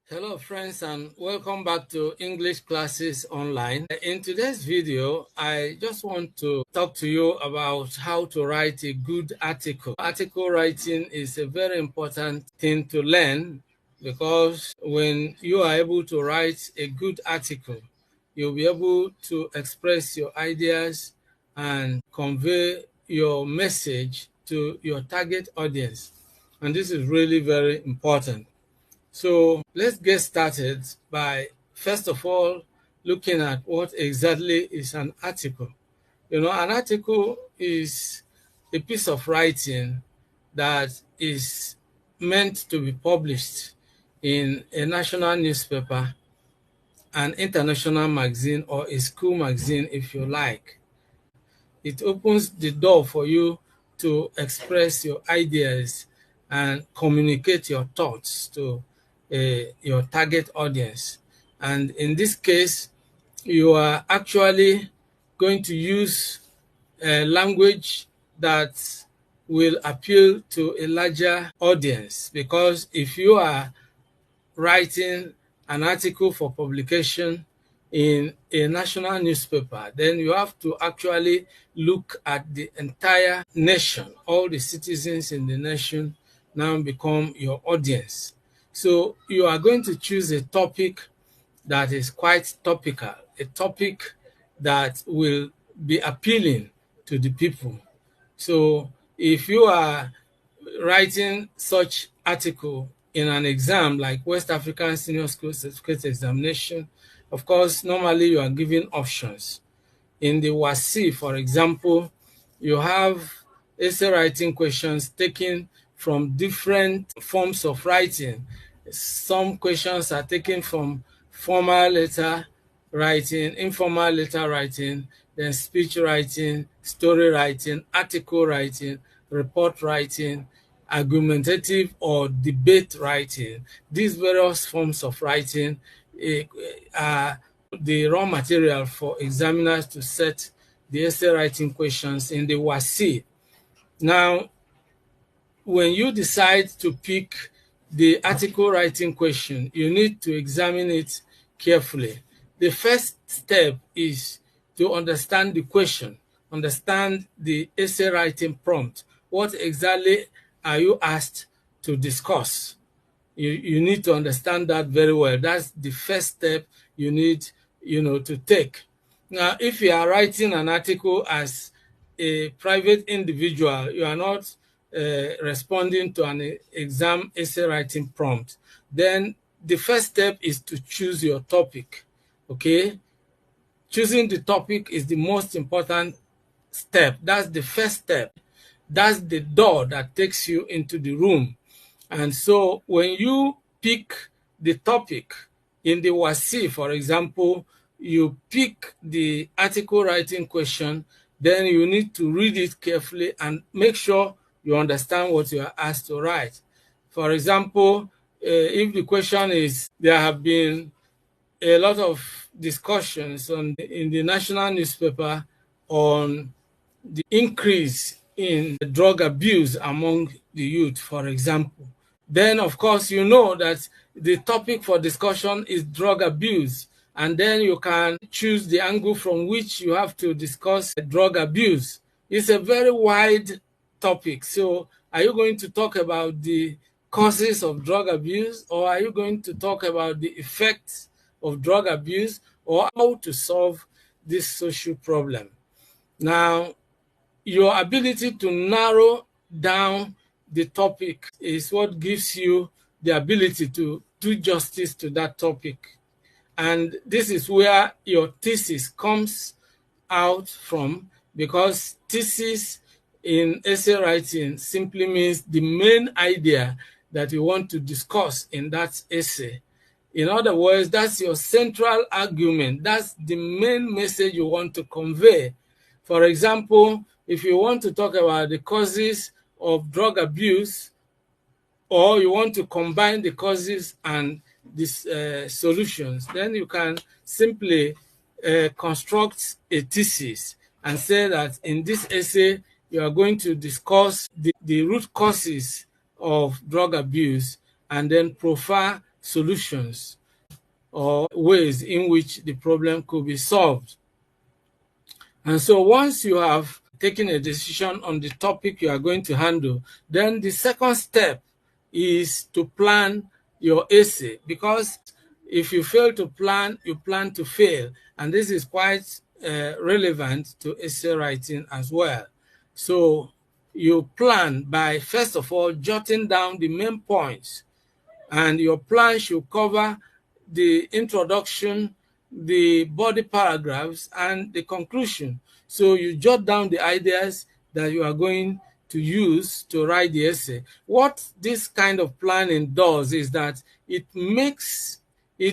Hello friends, and welcome back to English Classes Online. In today's video, I just want to talk to you about how to write a good article. Article writing is a very important thing to learn because when you are able to write a good article, you'll be able to express your ideas and convey your message to your target audience. And this is really very important. So let's get started by first of all looking at what exactly is an article. An article is a piece of writing that is meant to be published in a national newspaper, an international magazine, or a school magazine if you like. It opens the door for you to express your ideas and communicate your thoughts to your target audience. And in this case, you are actually going to use a language that will appeal to a larger audience, because if you are writing an article for publication in a national newspaper, then you have to actually look at the entire nation. All the citizens in the nation now become your audience. So you are going to choose a topic that is quite topical, a topic that will be appealing to the people. So if you are writing such article in an exam like West African Senior School Certificate Examination, of course, normally you are given options. In the Wassce, for example, you have essay writing questions taken from different forms of writing. Some questions are taken from formal letter writing, informal letter writing, then speech writing, story writing, article writing, report writing, argumentative or debate writing. These various forms of writing are the raw material for examiners to set the essay writing questions in the Wassce. Now, when you decide to pick the article writing question, you need to examine it carefully. The first step is to understand the question, understand the essay writing prompt. What exactly are you asked to discuss? You need to understand that very well. That's the first step you need, to take. Now, if you are writing an article as a private individual, you are not responding to an exam essay writing prompt, then the first step is to choose your topic. Okay? Choosing the topic is the most important step. That's the first step. That's the door that takes you into the room. And so when you pick the topic in the Wassce, for example, you pick the article writing question, then you need to read it carefully and make sure you understand what you are asked to write. For example, if the question is, there have been a lot of discussions in the national newspaper on the increase in drug abuse among the youth, for example, then of course you know that the topic for discussion is drug abuse, and then you can choose the angle from which you have to discuss drug abuse. It's a very wide topic. So are you going to talk about the causes of drug abuse, or are you going to talk about the effects of drug abuse, or how to solve this social problem? Now, your ability to narrow down the topic is what gives you the ability to do justice to that topic. And this is where your thesis comes out from, because thesis in essay writing simply means the main idea that you want to discuss in that essay. In other words, that's your central argument. That's the main message you want to convey. For example, if you want to talk about the causes of drug abuse, or you want to combine the causes and the solutions, then you can simply construct a thesis and say that in this essay, you are going to discuss the root causes of drug abuse and then profile solutions or ways in which the problem could be solved. And so once you have taken a decision on the topic you are going to handle, then the second step is to plan your essay, because if you fail to plan, you plan to fail. And this is quite relevant to essay writing as well. So you plan by, first of all, jotting down the main points, and your plan should cover the introduction, the body paragraphs, and the conclusion. So you jot down the ideas that you are going to use to write the essay. What this kind of planning does is that it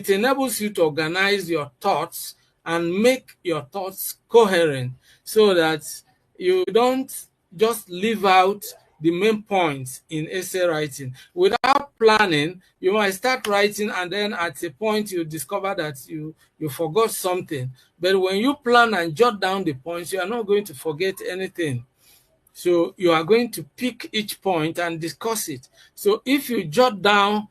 enables you to organize your thoughts and make your thoughts coherent, so that you don't just leave out the main points in essay writing. Without planning, you might start writing, and then at a point you discover that you forgot something. But when you plan and jot down the points, you are not going to forget anything. So you are going to pick each point and discuss it. So if you jot down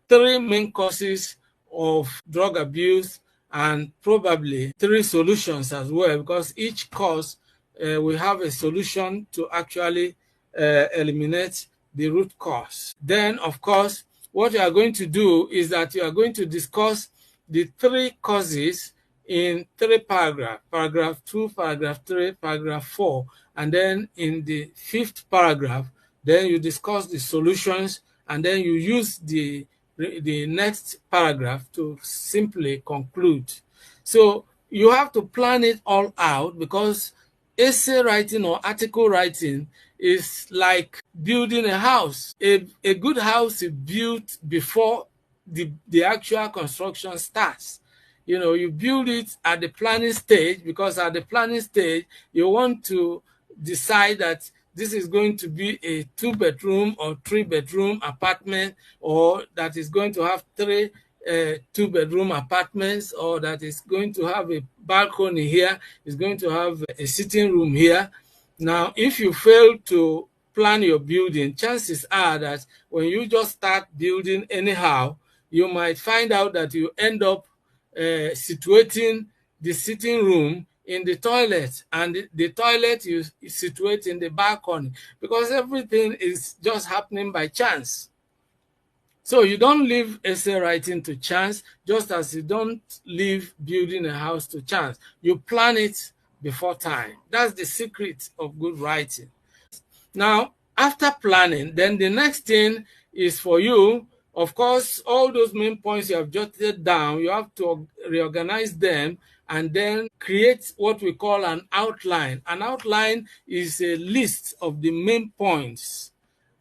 3 main causes of drug abuse, and probably 3 solutions as well, because each cause will have a solution to actually eliminate the root cause. Then, of course, what you are going to do is that you are going to discuss the 3 causes in 3 paragraphs, paragraph 2, paragraph 3, paragraph 4, and then in the 5th paragraph, then you discuss the solutions, and then you use the next paragraph to simply conclude. So you have to plan it all out, because essay writing or article writing is like building a house. A good house is built before the actual construction starts. You know, you build it at the planning stage, because at the planning stage, you want to decide that this is going to be a 2-bedroom or 3-bedroom apartment, or that is going to have 3 2-bedroom apartments, or that is going to have a balcony here, is going to have a sitting room here. Now, if you fail to plan your building, chances are that when you just start building anyhow, you might find out that you end up situating the sitting room in the toilet, and the toilet you situate in the balcony, because everything is just happening by chance. So you don't leave essay writing to chance, just as you don't leave building a house to chance. You plan it before time. That's the secret of good writing. Now, after planning, then the next thing is for you, of course, all those main points you have jotted down, you have to reorganize them and then create what we call an outline. An outline is a list of the main points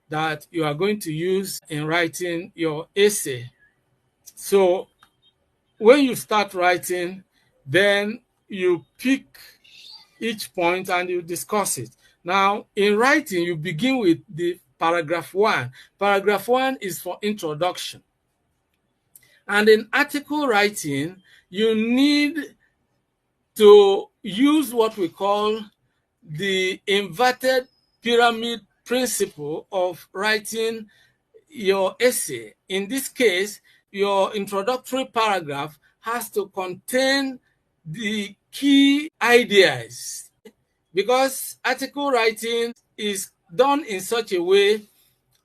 that you are going to use in writing your essay. So when you start writing, then you pick each point and you discuss it. Now, in writing, you begin with the paragraph 1. Paragraph 1 is for introduction. And in article writing, you need to use what we call the inverted pyramid principle of writing your essay. In this case, your introductory paragraph has to contain the key ideas, because article writing is done in such a way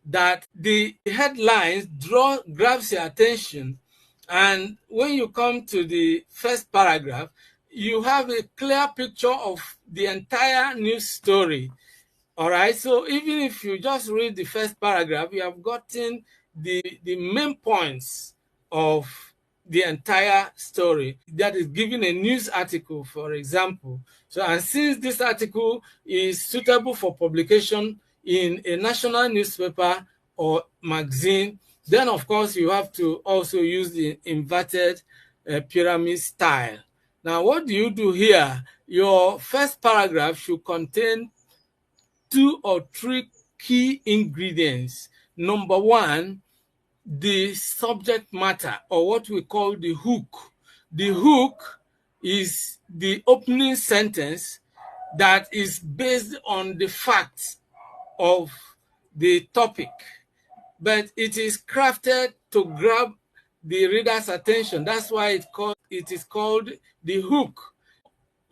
that the headlines grabs your attention, and when you come to the first paragraph, you have a clear picture of the entire news story. All right, so even if you just read the first paragraph, you have gotten the main points of the entire story that is given a news article, for example. So, and since this article is suitable for publication in a national newspaper or magazine, then of course you have to also use the inverted pyramid style. Now, what do you do here? Your first paragraph should contain 2 or 3 key ingredients. Number 1, the subject matter, or what we call the hook. The hook is the opening sentence that is based on the facts of the topic, but it is crafted to grab the reader's attention. That's why it is called the hook.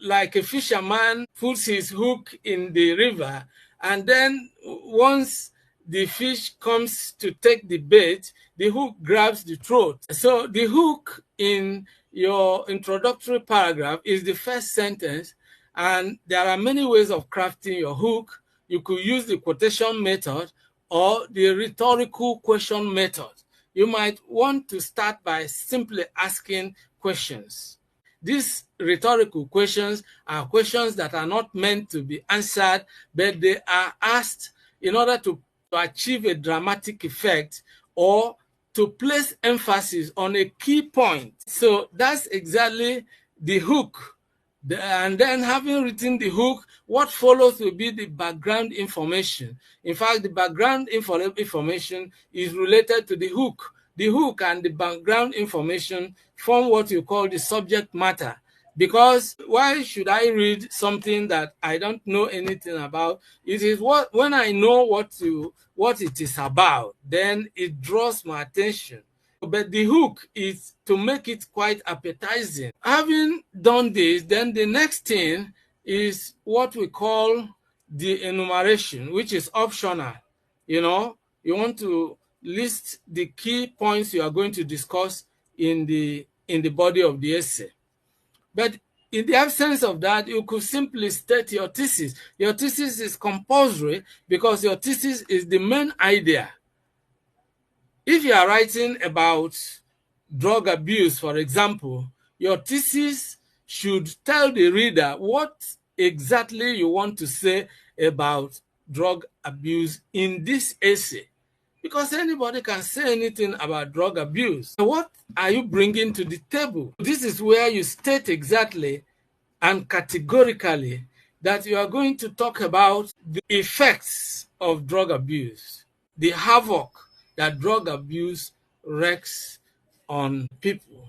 Like a fisherman puts his hook in the river, and then once the fish comes to take the bait, the hook grabs the throat. So the hook in your introductory paragraph is the first sentence, and there are many ways of crafting your hook. You could use the quotation method or the rhetorical question method. You might want to start by simply asking questions. These rhetorical questions are questions that are not meant to be answered, but they are asked in order to achieve a dramatic effect or to place emphasis on a key point. So that's exactly the hook. And then, having written the hook, what follows will be the background information. In fact, the background information is related to the hook. The hook and the background information form what you call the subject matter. Because why should I read something that I don't know anything about? It is when I know what it is about, then it draws my attention. But the hook is to make it quite appetizing. Having done this, then the next thing is what we call the enumeration, which is optional. You want to list the key points you are going to discuss in the body of the essay. But in the absence of that, you could simply state your thesis. Your thesis is compulsory because your thesis is the main idea. If you are writing about drug abuse, for example, your thesis should tell the reader what exactly you want to say about drug abuse in this essay. Because anybody can say anything about drug abuse. So what are you bringing to the table? This is where you state exactly and categorically that you are going to talk about the effects of drug abuse, the havoc that drug abuse wreaks on people.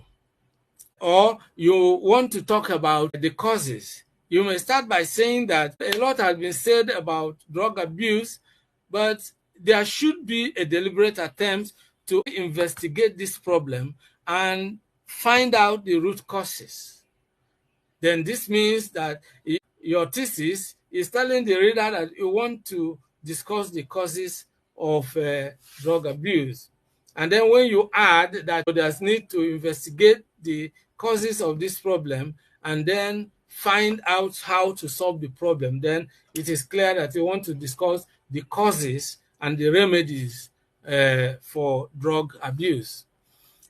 Or you want to talk about the causes. You may start by saying that a lot has been said about drug abuse, but there should be a deliberate attempt to investigate this problem and find out the root causes. Then this means that your thesis is telling the reader that you want to discuss the causes of drug abuse. And then when you add that there's need to investigate the causes of this problem and then find out how to solve the problem, then it is clear that you want to discuss the causes and the remedies for drug abuse.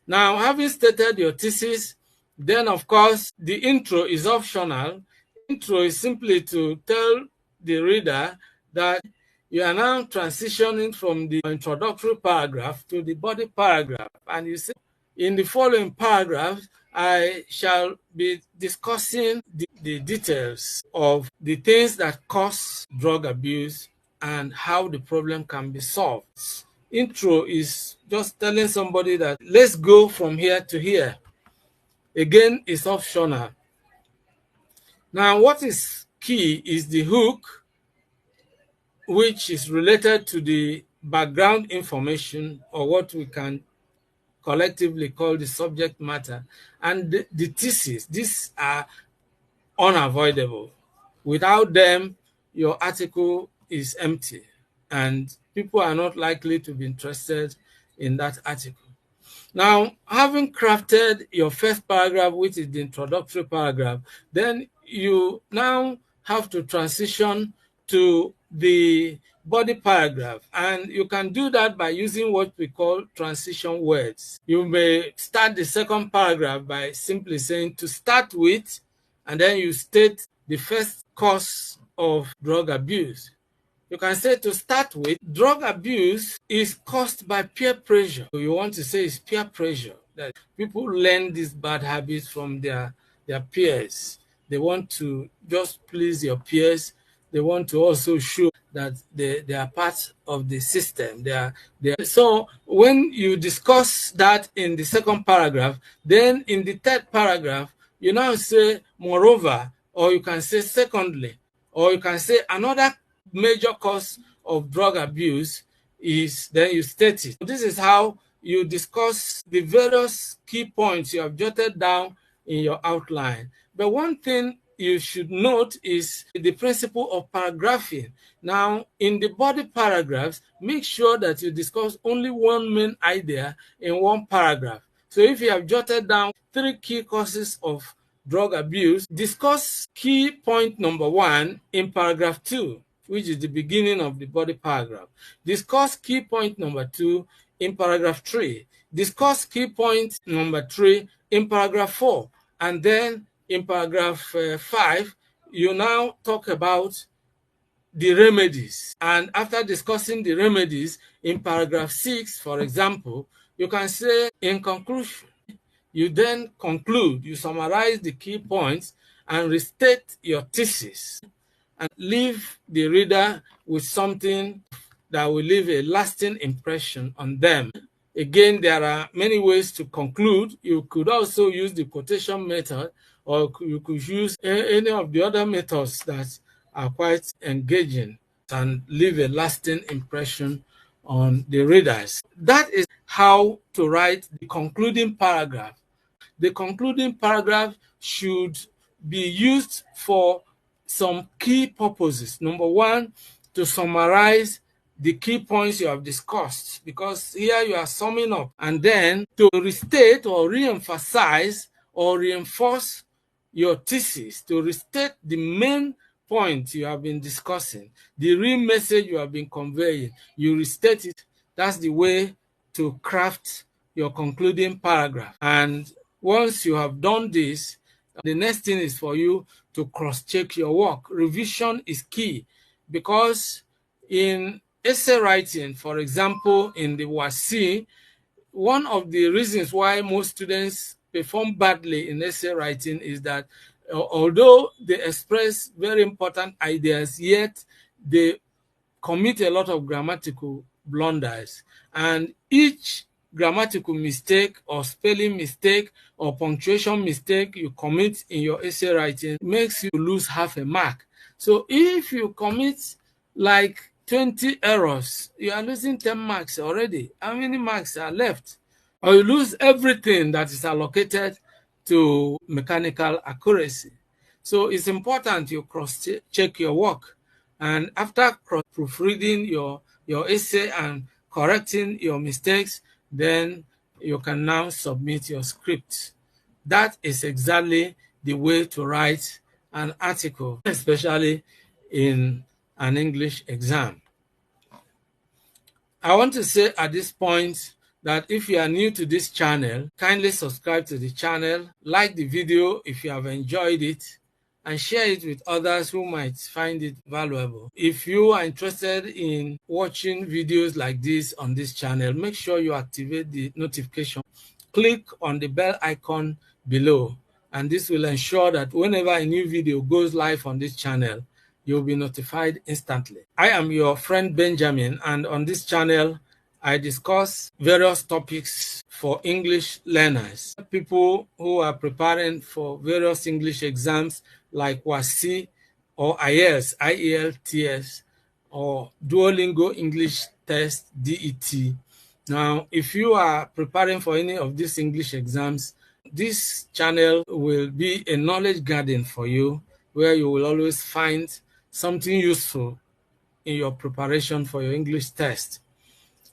Now, having stated your thesis, then of course the intro is optional. Intro is simply to tell the reader that you are now transitioning from the introductory paragraph to the body paragraph. And you say, in the following paragraphs, I shall be discussing the details of the things that cause drug abuse and how the problem can be solved. Intro is just telling somebody that let's go from here to here. Again, it's optional. Now, what is key is the hook, which is related to the background information, or what we can collectively call the subject matter, and the thesis. These are unavoidable. Without them, your article is empty, and people are not likely to be interested in that article. Now, having crafted your first paragraph, which is the introductory paragraph, then you now have to transition to the body paragraph. And you can do that by using what we call transition words. You may start the second paragraph by simply saying to start with, and then you state the first cause of drug abuse. You can say to start with, drug abuse is caused by peer pressure. So you want to say it's peer pressure, that people learn these bad habits from their peers. They want to just please your peers. They want to also show that they are part of the system. So when you discuss that in the second paragraph, then in the third paragraph, you now say moreover, or you can say secondly, or you can say another major cause of drug abuse is, then you state it. This is how you discuss the various key points you have jotted down in your outline. But one thing you should note is the principle of paragraphing. Now, in the body paragraphs, make sure that you discuss only one main idea in one paragraph. So if you have jotted down 3 key causes of drug abuse, discuss key point number 1 in paragraph 2, which is the beginning of the body paragraph. Discuss key point number 2 in paragraph 3. Discuss key point number 3 in paragraph 4. And then in paragraph 5, you now talk about the remedies. And after discussing the remedies in paragraph 6, for example, you can say, in conclusion, you then conclude, you summarize the key points and restate your thesis and leave the reader with something that will leave a lasting impression on them. Again, there are many ways to conclude. You could also use the quotation method, or you could use any of the other methods that are quite engaging and leave a lasting impression on the readers. That is how to write the concluding paragraph. The concluding paragraph should be used for some key purposes. Number 1, to summarize the key points you have discussed, because here you are summing up, and then to restate or re-emphasize or reinforce your thesis, to restate the main point you have been discussing, the real message you have been conveying. You restate it. That's the way to craft your concluding paragraph. And once you have done this, the next thing is for you to cross-check your work. Revision is key, because in essay writing, for example, in the Wassce, one of the reasons why most students perform badly in essay writing is that although they express very important ideas, yet they commit a lot of grammatical blunders. And each grammatical mistake or spelling mistake or punctuation mistake you commit in your essay writing makes you lose half a mark. So if you commit like 20 errors, you are losing 10 marks already. How many marks are left? Or you lose everything that is allocated to mechanical accuracy. So it's important you cross-check your work. And after proofreading your essay and correcting your mistakes, then you can now submit your script. That is exactly the way to write an article, especially in an English exam. I want to say at this point that if you are new to this channel, kindly subscribe to the channel, like the video if you have enjoyed it, and share it with others who might find it valuable. If you are interested in watching videos like this on this channel, make sure you activate the notification. Click on the bell icon below, and this will ensure that whenever a new video goes live on this channel, you'll be notified instantly. I am your friend Benjamin, and on this channel, I discuss various topics for English learners, people who are preparing for various English exams like Wassce or IELTS, IELTS, or Duolingo English Test, DET. Now, if you are preparing for any of these English exams, this channel will be a knowledge garden for you, where you will always find something useful in your preparation for your English test.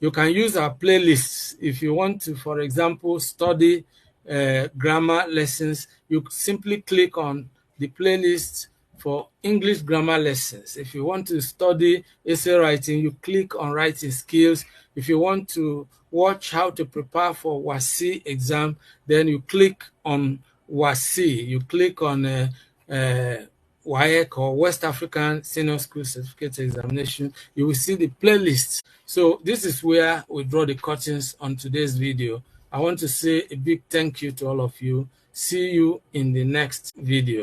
You can use our playlists if you want to, for example, study grammar lessons. You simply click on the playlist for English grammar lessons. If you want to study essay writing, you click on writing skills. If you want to watch how to prepare for Wassce exam, then you click on Wassce. You click on WAEC or West African Senior School Certificate Examination. You will see the playlist. So this is where we draw the curtains on today's video. I want to say a big thank you to all of you. See you in the next video.